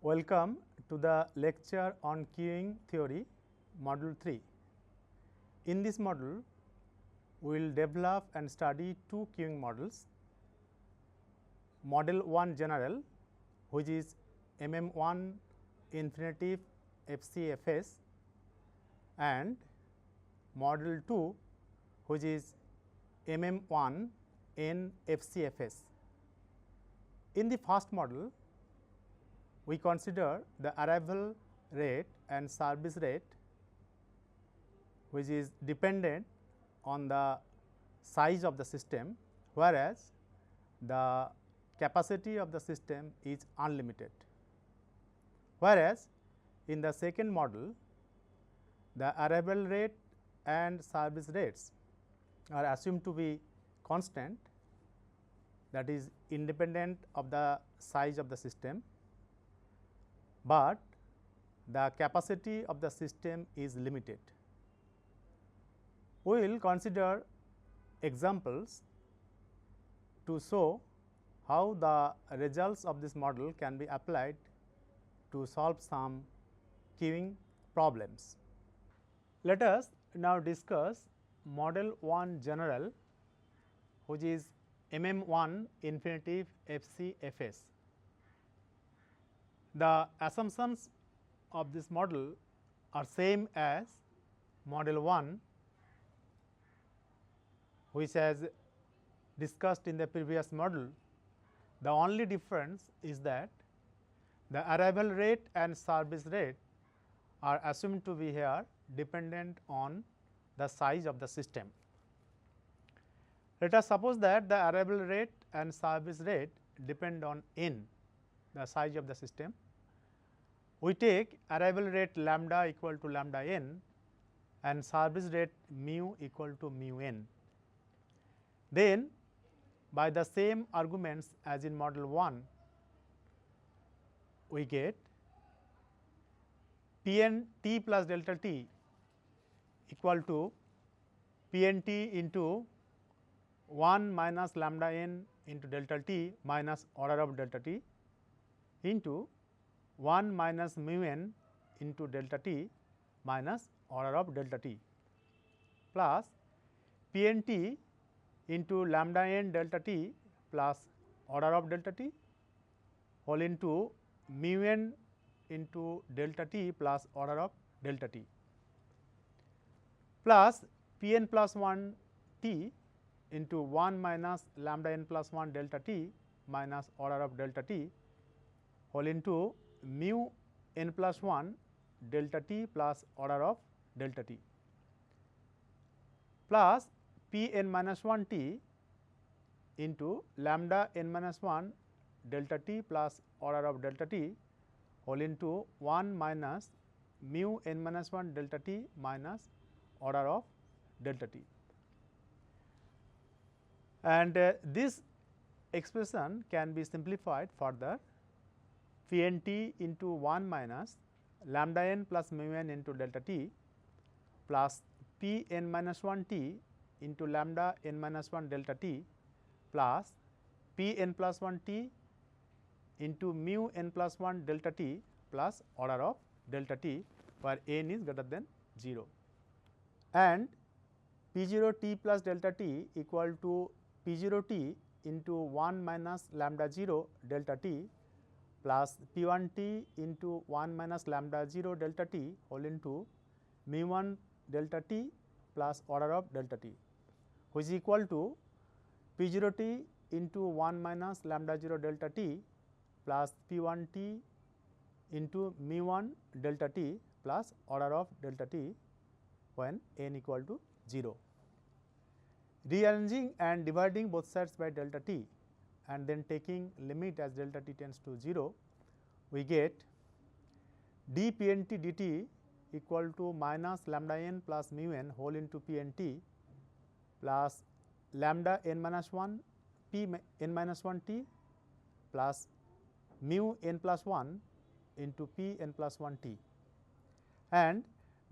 Welcome to the lecture on queuing theory, module 3. In this module, we will develop and study two queuing models, model 1 general, which is MM1 infinitive FCFS, and model 2, which is MM1 NFCFS. In the first model, we consider the arrival rate and service rate, which is dependent on the size of the system, whereas the capacity of the system is unlimited. Whereas, in the second model, the arrival rate and service rates are assumed to be constant, that is independent of the size of the system, but the capacity of the system is limited. We will consider examples to show how the results of this model can be applied to solve some queuing problems. Let us now discuss model 1 general, which is MM1 infinitive FCFS. The assumptions of this model are same as model 1, which as discussed in the previous model. The only difference is that the arrival rate and service rate are assumed to be here dependent on the size of the system. Let us suppose that the arrival rate and service rate depend on n, the size of the system. We take arrival rate lambda equal to lambda n and service rate mu equal to mu n. Then, by the same arguments as in model 1, we get P n t plus delta t equal to P n t into 1 minus lambda n into delta t minus order of delta t into 1 minus mu n into delta t minus order of delta t plus P n t into lambda n delta t plus order of delta t whole into mu n into delta t plus order of delta t plus P n plus 1 t into 1 minus lambda n plus 1 delta t minus order of delta t whole into mu n plus 1 delta t plus order of delta t plus P n minus 1 t into lambda n minus 1 delta t plus order of delta t whole into 1 minus mu n minus 1 delta t minus order of delta t. And this expression can be simplified further. P n t into 1 minus lambda n plus mu n into delta t plus P n minus 1 t into lambda n minus 1 delta t plus P n plus 1 t into mu n plus 1 delta t plus order of delta t, where n is greater than 0, and P 0 t plus delta t equal to P 0 t into 1 minus lambda 0 delta t plus P 1 t into 1 minus lambda 0 delta t whole into mu 1 delta t plus order of delta t, which is equal to P 0 t into 1 minus lambda 0 delta t plus P 1 t into mu 1 delta t plus order of delta t when n equal to 0. Rearranging and dividing both sides by delta t and then taking limit as delta t tends to 0, we get d P n t dt equal to minus lambda n plus mu n whole into P n t plus lambda n minus 1 P n minus 1 t plus mu n plus 1 into P n plus 1 t, and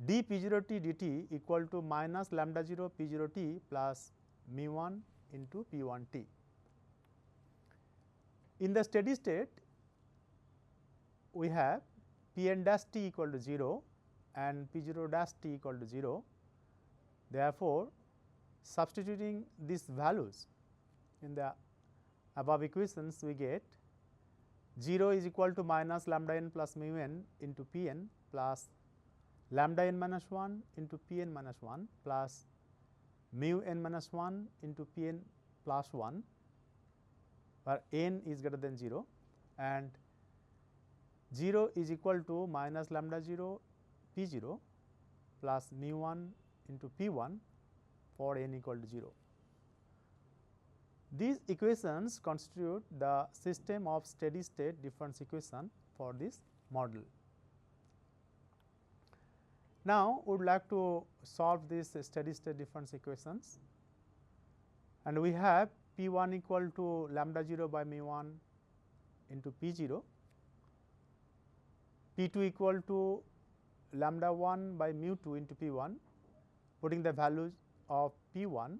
d P 0 t dt equal to minus lambda 0 P 0 t plus mu 1 into P 1 t. In the steady state, we have p n dash t equal to 0 and p 0 dash t equal to 0. Therefore, substituting these values in the above equations, we get 0 is equal to minus lambda n plus mu n into p n plus lambda n minus 1 into p n minus 1 plus mu n minus 1 into p n plus 1, where n is greater than 0, and 0 is equal to minus lambda 0 p 0 plus mu 1 into p 1 for n equal to 0. These equations constitute the system of steady state difference equation for this model. Now, we would like to solve these steady state difference equations, and we have p 1 equal to lambda 0 by mu 1 into p 0, p 2 equal to lambda 1 by mu 2 into p 1. Putting the values of p 1,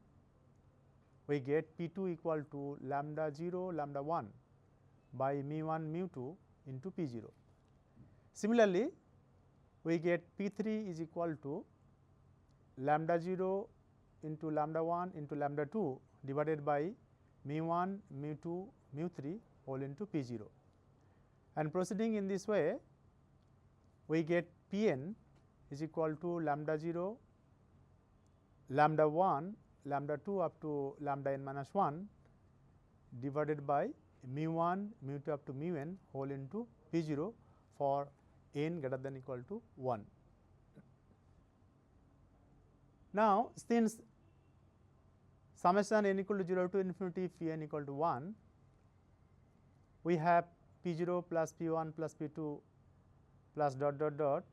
we get p 2 equal to lambda 0 lambda 1 by mu 1 mu 2 into p 0. Similarly, we get p 3 is equal to lambda 0 into lambda 1 into lambda 2 divided by mu 1 mu 2 mu 3 whole into p 0. And proceeding in this way, we get p n is equal to lambda 0 lambda 1 lambda 2 up to lambda n minus 1 divided by mu 1 mu 2 up to mu n whole into p 0 for n greater than equal to 1. Now, since summation n equal to 0 to infinity p n equal to 1, we have p 0 plus p 1 plus p 2 plus dot dot dot,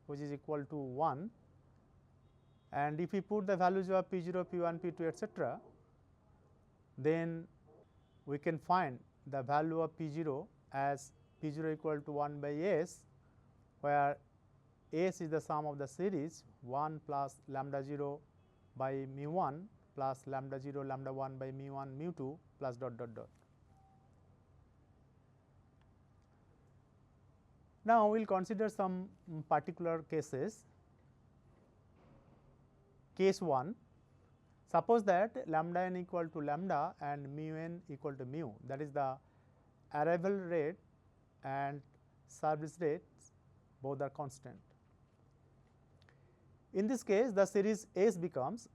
which is equal to 1. And if we put the values of p 0, p 1, p 2 etc., then we can find the value of p 0 as p 0 equal to 1 by s, where s is the sum of the series 1 plus lambda 0 by mu 1 plus lambda 0 lambda 1 by mu 1 mu 2 plus dot dot dot. Now, we will consider some particular cases. Case 1, suppose that lambda n equal to lambda and mu n equal to mu, that is the arrival rate and service rates both are constant. In this case, the series S becomes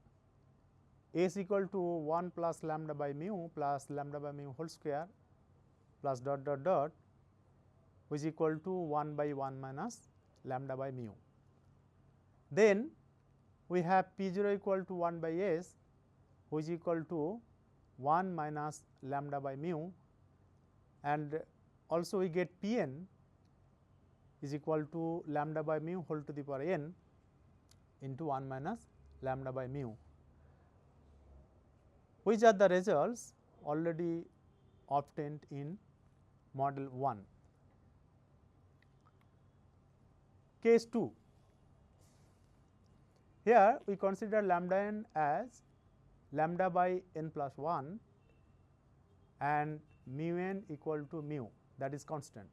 S equal to 1 plus lambda by mu plus lambda by mu whole square plus dot dot dot, which is equal to 1 by 1 minus lambda by mu. Then we have p 0 equal to 1 by s, which is equal to 1 minus lambda by mu, and also we get p n is equal to lambda by mu whole to the power n into 1 minus lambda by mu, which are the results already obtained in model 1. Case 2. Here we consider lambda n as lambda by n plus 1 and mu n equal to mu, that is constant.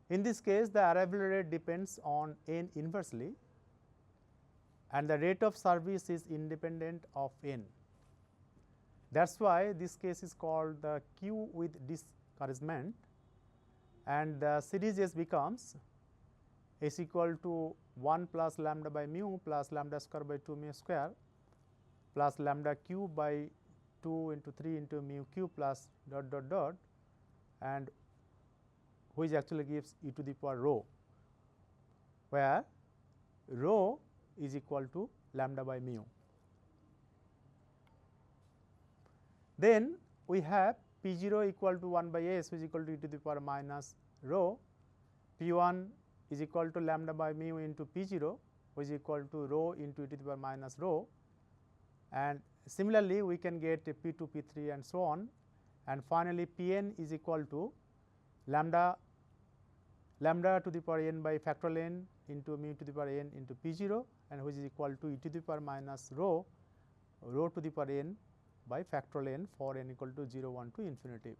In this case, the arrival rate depends on n inversely and the rate of service is independent of n. That is why this case is called the queue with discouragement, and the series S becomes S equal to 1 plus lambda by mu plus lambda square by 2 mu square plus lambda cube by 2 into 3 into mu cube plus dot dot dot, and which actually gives e to the power rho, where rho is equal to lambda by mu. Then we have p 0 equal to 1 by s, which is equal to e to the power minus rho, p 1 is equal to lambda by mu into p 0, which is equal to rho into e to the power minus rho, and similarly we can get p 2, p 3 and so on, and finally p n is equal to lambda to the power n by factorial n into mu to the power n into p 0, and which is equal to e to the power minus rho to the power n by factorial n for n equal to 0, 1 to infinity.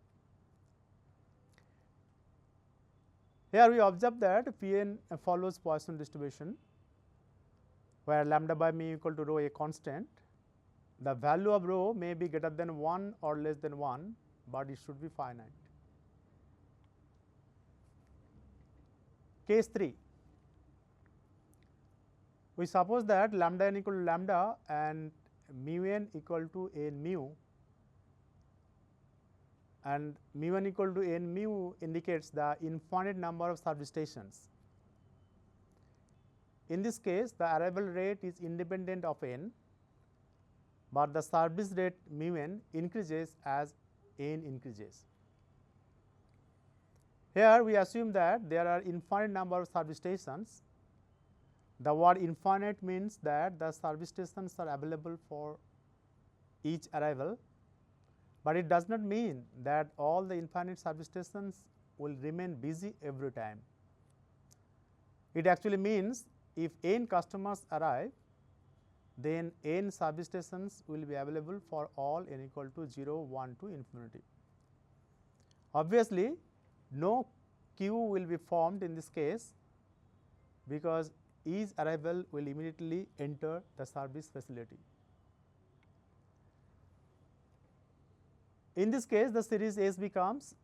Here we observe that Pn follows Poisson distribution, where lambda by mu equal to rho a constant. The value of rho may be greater than 1 or less than 1, but it should be finite. Case 3, we suppose that lambda n equal to lambda and mu n equal to n mu, and mu n equal to n mu indicates the infinite number of service stations. In this case, the arrival rate is independent of n, but the service rate mu n increases as n increases. Here we assume that there are infinite number of service stations. The word infinite means that the service stations are available for each arrival, but it does not mean that all the infinite service stations will remain busy every time. It actually means if n customers arrive, then n service stations will be available for all n equal to 0, 1 to infinity. Obviously, no queue will be formed in this case, because each arrival will immediately enter the service facility. In this case, the series S becomes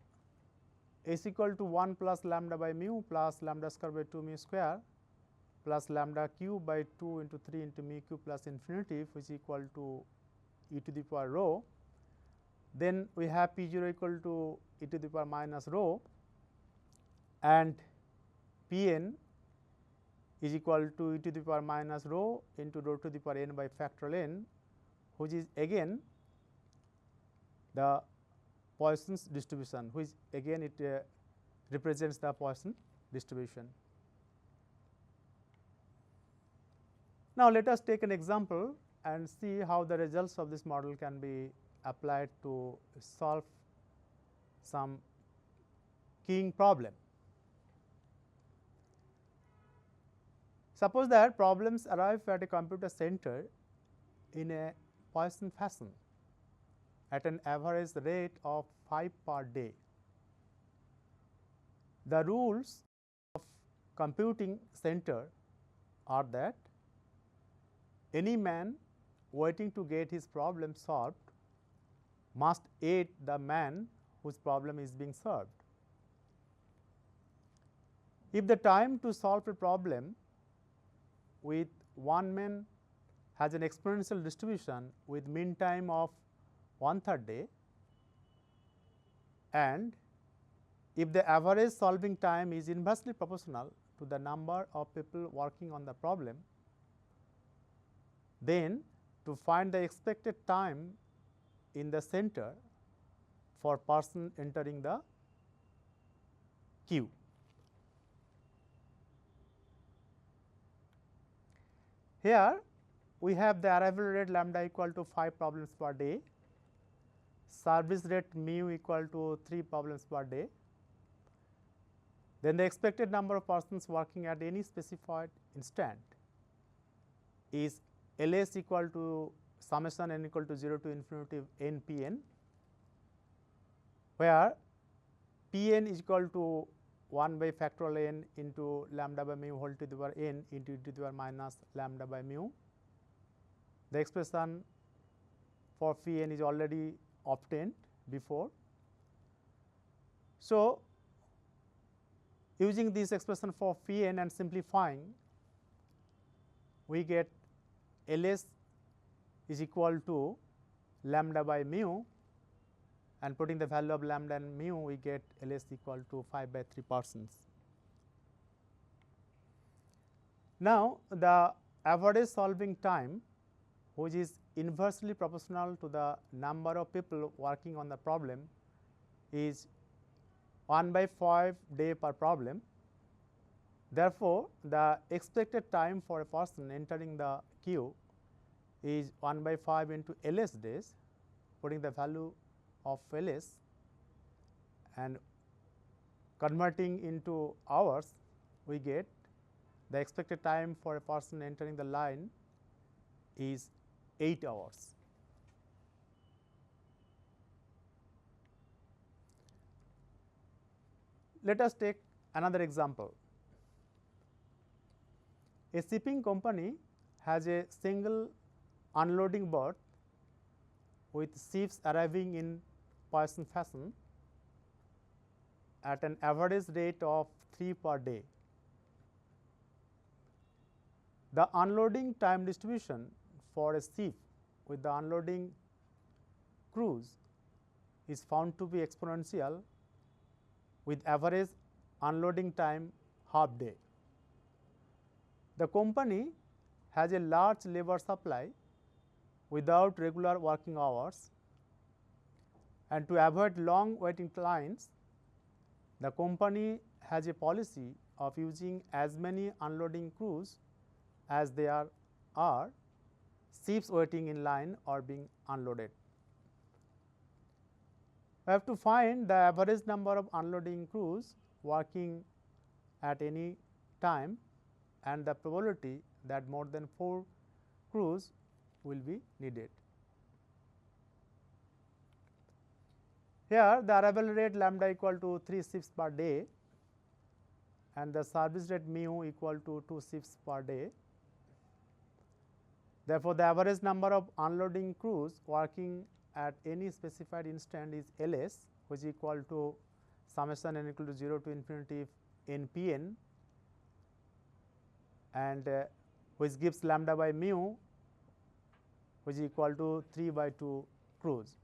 S equal to 1 plus lambda by mu plus lambda square by 2 mu square plus lambda cube by 2 into 3 into mu cube plus infinity, which is equal to e to the power rho. Then we have P 0 equal to e to the power minus rho, and P n is equal to e to the power minus rho into rho to the power n by factorial n, which is again the Poisson's distribution, which again it represents the Poisson distribution. Now, let us take an example and see how the results of this model can be applied to solve some keying problem. Suppose that problems arrive at a computer center in a Poisson fashion at an average rate of 5 per day. The rules of computing center are that any man waiting to get his problem solved must aid the man whose problem is being solved. If the time to solve a problem with one man has an exponential distribution with mean time of 1/3 day, and if the average solving time is inversely proportional to the number of people working on the problem, then to find the expected time in the center for person entering the queue. Here we have the arrival rate lambda equal to 5 problems per day, service rate mu equal to 3 problems per day. Then the expected number of persons working at any specified instant is Ls equal to summation n equal to 0 to infinity n p n, where p n is equal to 1 by factorial n into lambda by mu whole to the power n into e to the power minus lambda by mu. The expression for phi n is already obtained before. So, using this expression for phi n and simplifying, we get Ls is equal to lambda by mu, and putting the value of lambda and mu, we get Ls equal to 5 by 3 persons. Now, the average solving time, which is inversely proportional to the number of people working on the problem, is 1 by 5 day per problem. Therefore, the expected time for a person entering the queue is 1 by 5 into Ls days. Putting the value of Ls and converting into hours, we get the expected time for a person entering the line is 8 hours. Let us take another example. A shipping company has a single unloading berth with ships arriving in Poisson fashion at an average rate of 3 per day. The unloading time distribution for a ship with the unloading cruise is found to be exponential with average unloading time half day. The company has a large labor supply without regular working hours, and to avoid long waiting lines, the company has a policy of using as many unloading crews as there are ships waiting in line or being unloaded. We have to find the average number of unloading crews working at any time and the probability that more than 4 crews will be needed. Here the arrival rate lambda equal to 3 ships per day and the service rate mu equal to 2 ships per day. Therefore, the average number of unloading crews working at any specified instant is Ls, which is equal to summation n equal to 0 to infinity n p n, and which gives lambda by mu, which is equal to 3 by 2 crews.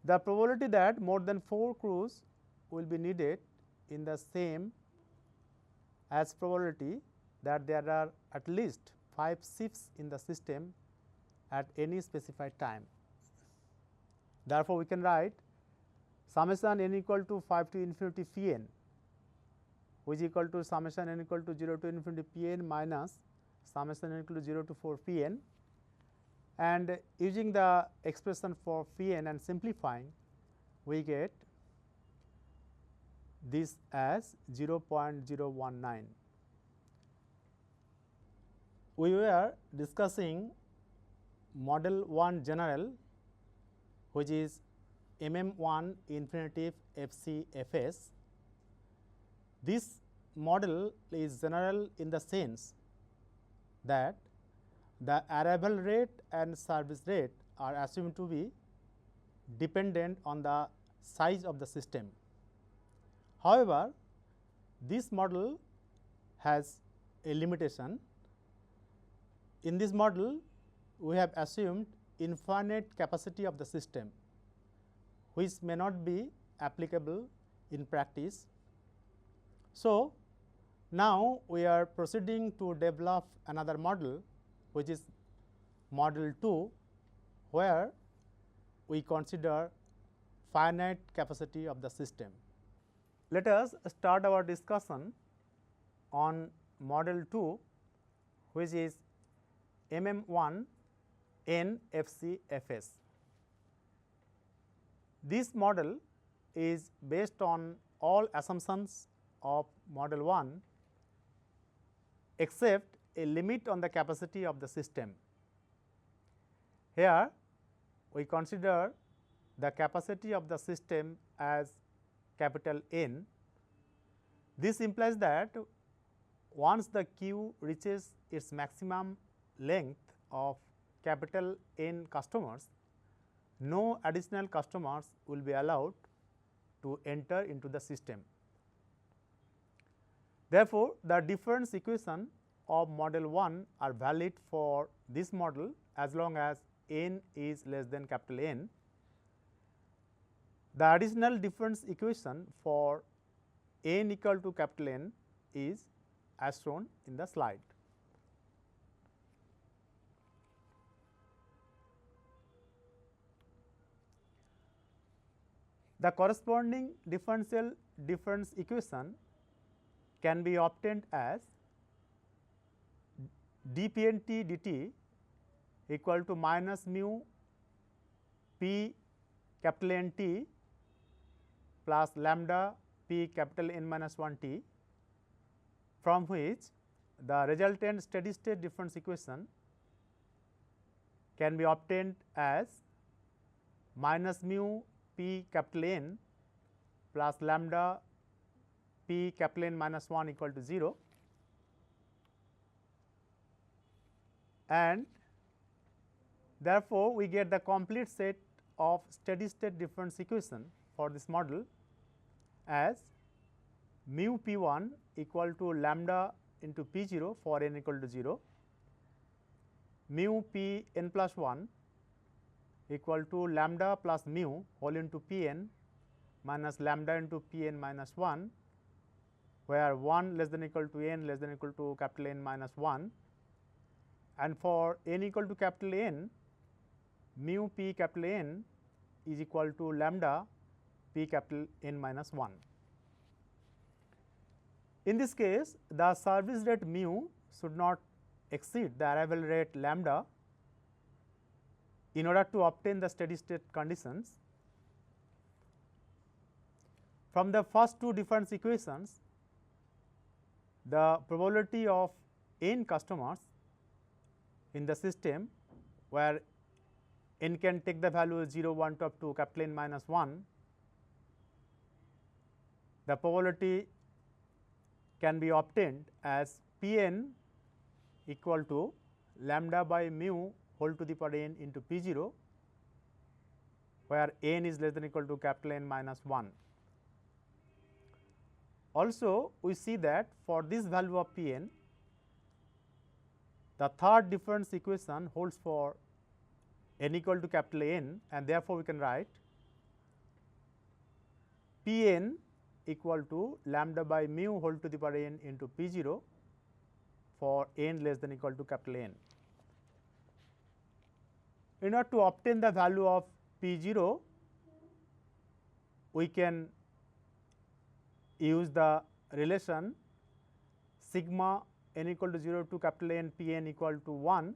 The probability that more than 4 crews will be needed in the same as probability that there are at least 5 ships in the system at any specified time. Therefore, we can write summation n equal to 5 to infinity phi n, which is equal to summation n equal to 0 to infinity p n minus summation n equal to 0 to 4 phi n, and using the expression for phi n and simplifying, we get this as 0.019. We were discussing model 1 general, which is MM1 infinitive FC Fs. This model is general in the sense that the arrival rate and service rate are assumed to be dependent on the size of the system. However, this model has a limitation. In this model, we have assumed infinite capacity of the system, which may not be applicable in practice. So, now we are proceeding to develop another model, which is model 2, where we consider finite capacity of the system. Let us start our discussion on model 2, which is MM1 NFCFS. This model is based on all assumptions of model 1 except a limit on the capacity of the system. Here we consider the capacity of the system as capital N. This implies that once the queue reaches its maximum length of capital N customers, no additional customers will be allowed to enter into the system. Therefore, the difference equation of model 1 are valid for this model as long as n is less than capital N. The additional difference equation for n equal to capital N is as shown in the slide. The corresponding differential difference equation can be obtained as dPnt dt equal to minus mu p capital N t plus lambda p capital N minus 1 t, from which the resultant steady state difference equation can be obtained as minus mu p capital N plus lambda P capital N minus 1 equal to 0, and therefore, we get the complete set of steady state difference equation for this model as mu P 1 equal to lambda into P 0 for n equal to 0, mu P n plus 1 equal to lambda plus mu whole into P n minus lambda into P n minus 1, where 1 less than equal to n less than equal to capital N minus 1, and for n equal to capital N, mu P capital N is equal to lambda P capital N minus 1. In this case, the service rate mu should not exceed the arrival rate lambda in order to obtain the steady state conditions. From the first two difference equations, the probability of n customers in the system where n can take the value 0, 1 to up to capital N minus 1, the probability can be obtained as P n equal to lambda by mu whole to the power n into P 0, where n is less than equal to capital N minus 1. Also, we see that for this value of P n, the third difference equation holds for n equal to capital N, and therefore, we can write P n equal to lambda by mu whole to the power n into P 0 for n less than equal to capital N. In order to obtain the value of P 0, we can use the relation sigma n equal to 0 to capital N P n equal to 1,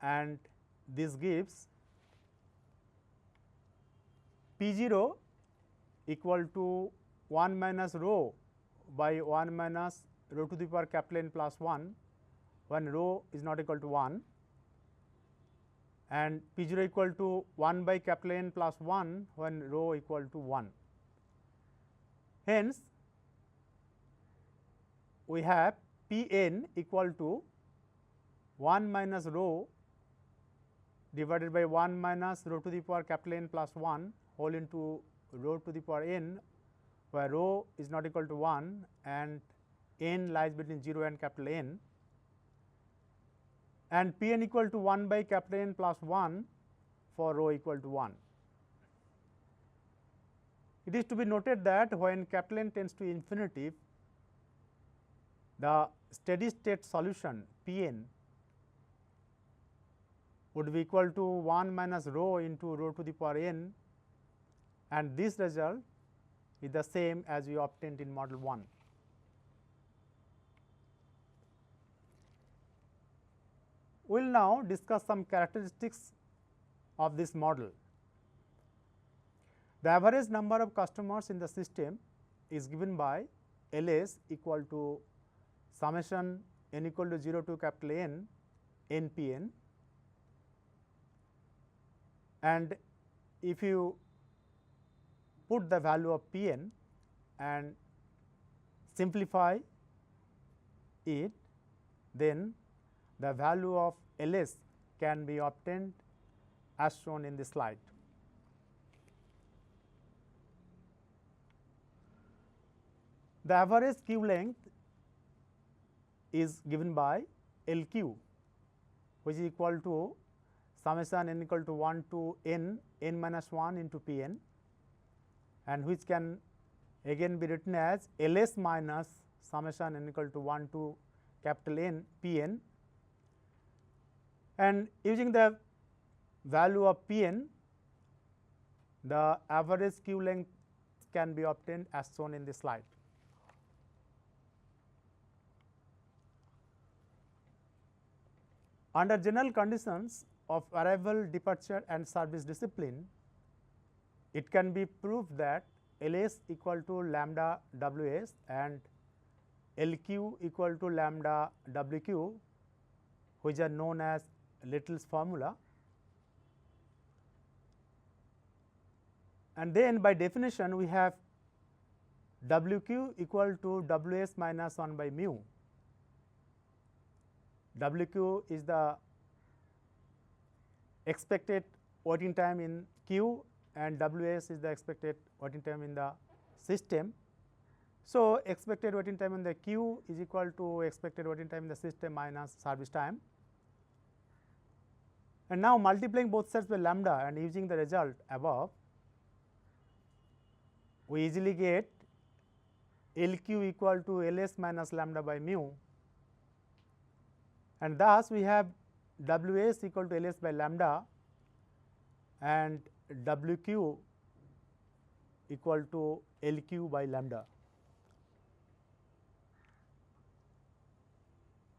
and this gives P 0 equal to 1 minus rho by 1 minus rho to the power capital N plus 1 when rho is not equal to 1, and P 0 equal to 1 by capital N plus 1 when rho equal to 1. Hence, we have P n equal to 1 minus rho divided by 1 minus rho to the power capital N plus 1 whole into rho to the power n, where rho is not equal to 1 and n lies between 0 and capital N, and P n equal to 1 by capital N plus 1 for rho equal to 1. It is to be noted that when capital N tends to infinity, the steady state solution P n would be equal to 1 minus rho into rho to the power n, and this result is the same as we obtained in model 1. We will now discuss some characteristics of this model. The average number of customers in the system is given by L s equal to summation n equal to 0 to capital N n P n, and if you put the value of P n and simplify it, then the value of L s can be obtained as shown in the slide. The average queue length is given by L q, which is equal to summation n equal to 1 to n minus 1 into P n, and which can again be written as L s minus summation n equal to 1 to capital N P n, and using the value of P n, the average queue length can be obtained as shown in the slide. Under general conditions of arrival, departure and service discipline, it can be proved that L s equal to lambda W s and L q equal to lambda W q, which are known as Little's formula. And then by definition, we have WQ equal to WS minus 1 by mu. WQ is the expected waiting time in queue and WS is the expected waiting time in the system. So, expected waiting time in the queue is equal to expected waiting time in the system minus service time. And now, multiplying both sides by lambda and using the result above, we easily get LQ equal to LS minus lambda by mu, and thus we have WS equal to LS by lambda and WQ equal to LQ by lambda.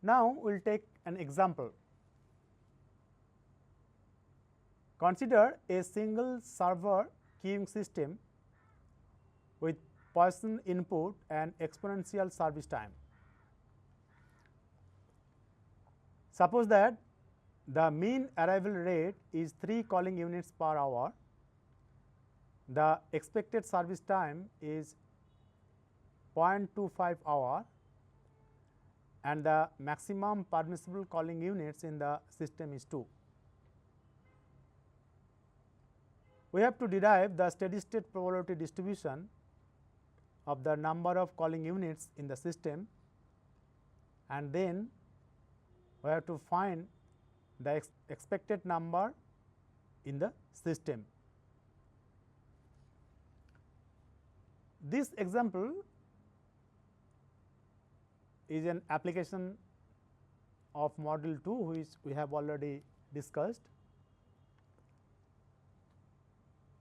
Now, we will take an example. Consider a single server queuing system with Poisson input and exponential service time. Suppose that the mean arrival rate is 3 calling units per hour, the expected service time is 0.25 hour and the maximum permissible calling units in the system is 2. We have to derive the steady state probability distribution of the number of calling units in the system, and then we have to find the expected number in the system. This example is an application of module 2 which we have already discussed,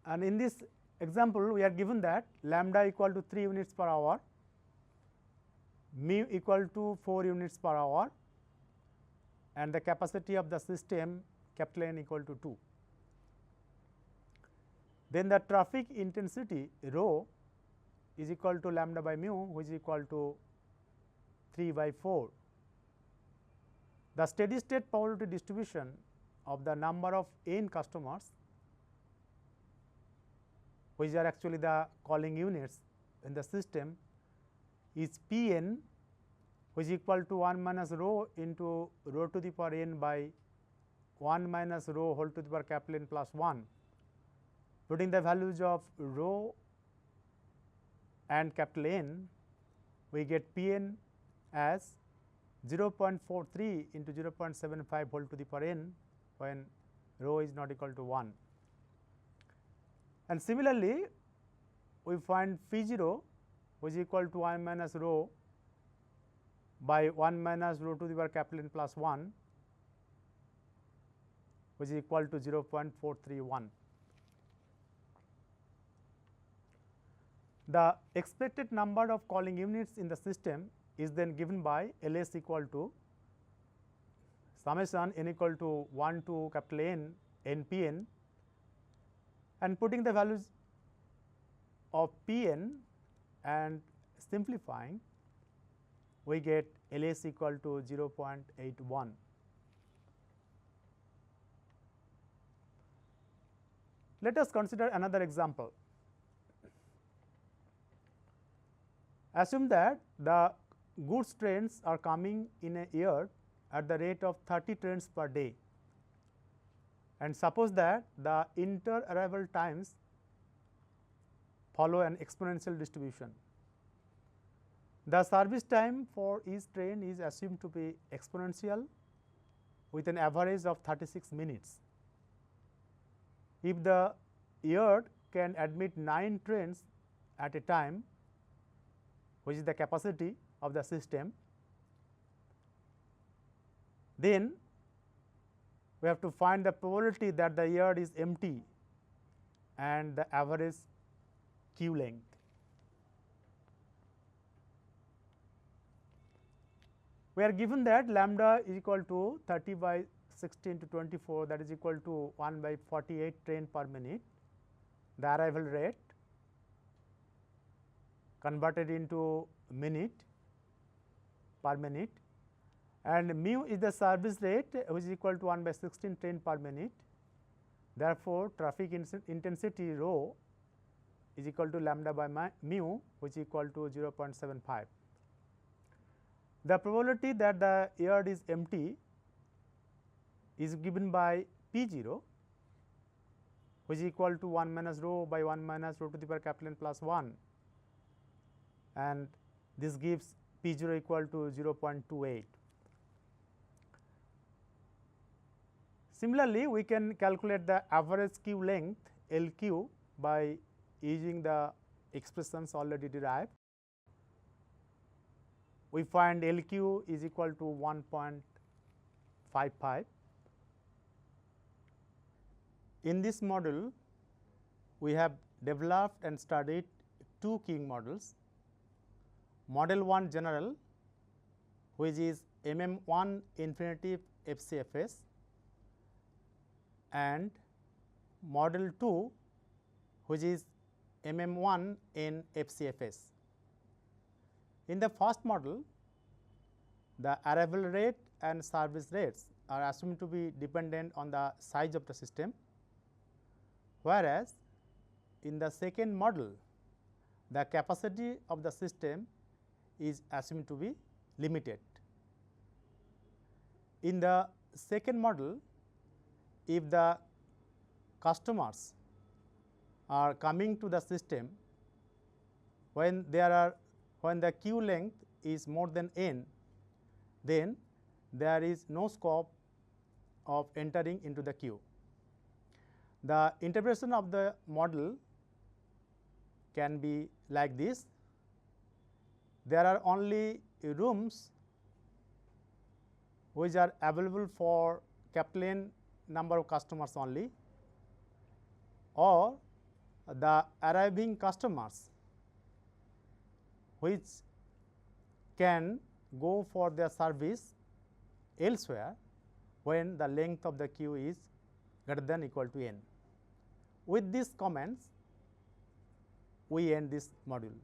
and in this example we are given that lambda equal to 3 units per hour, mu equal to 4 units per hour and the capacity of the system capital N equal to 2. Then the traffic intensity rho is equal to lambda by mu, which is equal to 3 by 4. The steady state probability distribution of the number of n customers, which are actually the calling units in the system, is P n, which is equal to 1 minus rho into rho to the power n by 1 minus rho whole to the power capital N plus 1. Putting the values of rho and capital N, we get P n as 0.43 into 0.75 whole to the power n when rho is not equal to 1. And similarly, we find phi 0 which is equal to 1 minus rho by 1 minus rho to the power capital N plus 1, which is equal to 0.431. The expected number of calling units in the system is then given by Ls equal to summation n equal to 1 to capital N n p n, and putting the values of p n and simplifying, we get Ls equal to 0.81. Let us consider another example. Assume that the goods trains are coming in a year at the rate of 30 trains per day, and suppose that the inter-arrival times follow an exponential distribution. The service time for each train is assumed to be exponential with an average of 36 minutes. If the yard can admit 9 trains at a time, which is the capacity of the system, then we have to find the probability that the yard is empty and the average queue length. We are given that lambda is equal to 30 by 16 to 24, that is equal to 1 by 48 train per minute, the arrival rate converted into minute per minute, and mu is the service rate which is equal to 1 by 16 train per minute. Therefore, traffic intensity rho is equal to lambda by mu, which is equal to 0.75. The probability that the yard is empty is given by P 0, which is equal to 1 minus rho by 1 minus rho to the power capital N plus 1, and this gives P 0 equal to 0.28. Similarly, we can calculate the average queue length L q by using the expressions already derived. We find L q is equal to 1.55. In this module, we have developed and studied two queuing models. Model 1 general, which is MM1 infinitive FCFS, and model 2, which is MM1 in FCFS. In the first model, the arrival rate and service rates are assumed to be dependent on the size of the system, whereas in the second model, the capacity of the system is assumed to be limited. In the second model, if the customers are coming to the system when the queue length is more than n, then there is no scope of entering into the queue. The interpretation of the model can be like this: there are only rooms which are available for capital N number of customers only, or the arriving customers which can go for their service elsewhere when the length of the queue is greater than or equal to n. With these comments, we end this module.